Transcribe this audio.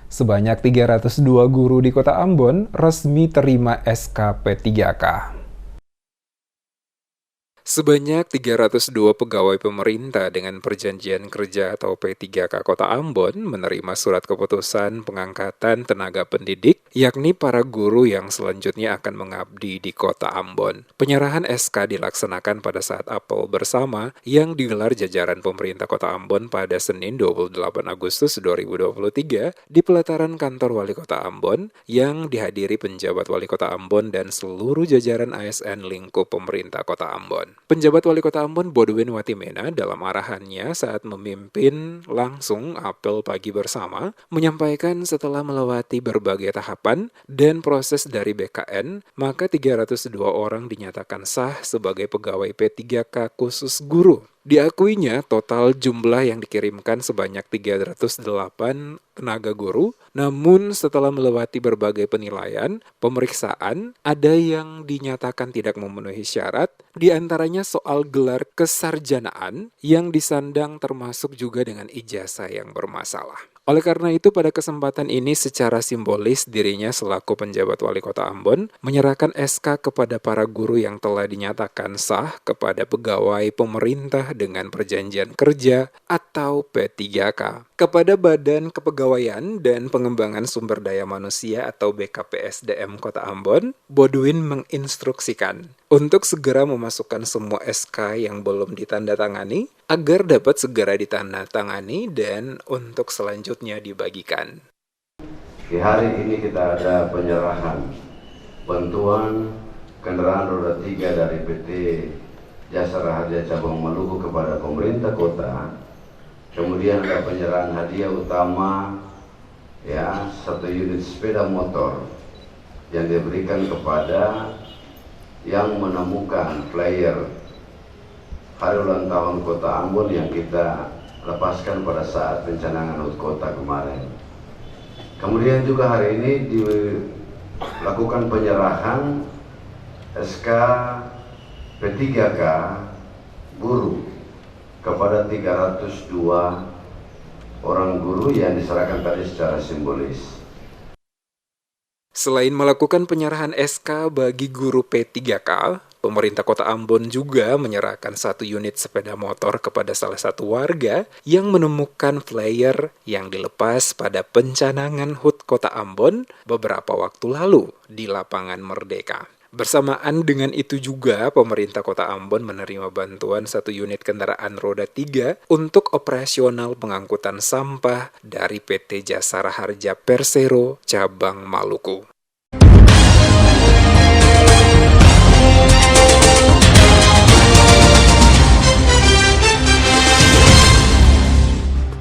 Sebanyak 302 guru di Kota Ambon resmi terima SK P3K. Sebanyak 302 pegawai pemerintah dengan perjanjian kerja atau P3K Kota Ambon menerima surat keputusan pengangkatan tenaga pendidik, yakni para guru yang selanjutnya akan mengabdi di Kota Ambon. Penyerahan SK dilaksanakan pada saat apel bersama yang digelar jajaran pemerintah Kota Ambon pada Senin 28 Agustus 2023 di pelataran kantor Wali Kota Ambon yang dihadiri penjabat Wali Kota Ambon dan seluruh jajaran ASN lingkup pemerintah Kota Ambon. Penjabat Wali Kota Ambon Bodwin Watimena dalam arahannya saat memimpin langsung apel pagi bersama menyampaikan setelah melewati berbagai tahapan dan proses dari BKN, maka 302 orang dinyatakan sah sebagai pegawai P3K khusus guru. Diakuinya total jumlah yang dikirimkan sebanyak 308 tenaga guru, namun setelah melewati berbagai penilaian, pemeriksaan, ada yang dinyatakan tidak memenuhi syarat, diantaranya soal gelar kesarjanaan yang disandang termasuk juga dengan ijazah yang bermasalah. Oleh karena itu, pada kesempatan ini secara simbolis dirinya selaku penjabat Wali Kota Ambon menyerahkan SK kepada para guru yang telah dinyatakan sah kepada pegawai pemerintah dengan perjanjian kerja atau P3K. Kepada Badan Kepegawaian dan Pengembangan Sumber Daya Manusia atau BKPSDM Kota Ambon, Bodwin menginstruksikan untuk segera memasukkan semua SK yang belum ditandatangani agar dapat segera ditandatangani dan untuk selanjutnya dibagikan. Di hari ini kita ada penyerahan bantuan kendaraan roda 3 dari PT Jasa Raharja Cabang Maluku kepada pemerintah kota. Kemudian ada penyerahan hadiah utama ya 1 unit sepeda motor yang diberikan kepada yang menemukan flyer hari ulang tahun Kota Ambon yang kita lepaskan pada saat pencanangan HUT Kota kemarin. Kemudian juga hari ini dilakukan penyerahan SK P3K guru kepada 302 orang guru yang diserahkan tadi secara simbolis. Selain melakukan penyerahan SK bagi guru P3K, pemerintah Kota Ambon juga menyerahkan 1 unit sepeda motor kepada salah satu warga yang menemukan flyer yang dilepas pada pencanangan HUT Kota Ambon beberapa waktu lalu di Lapangan Merdeka. Bersamaan dengan itu juga, pemerintah Kota Ambon menerima bantuan 1 unit kendaraan roda 3 untuk operasional pengangkutan sampah dari PT Jasa Raharja Persero Cabang Maluku.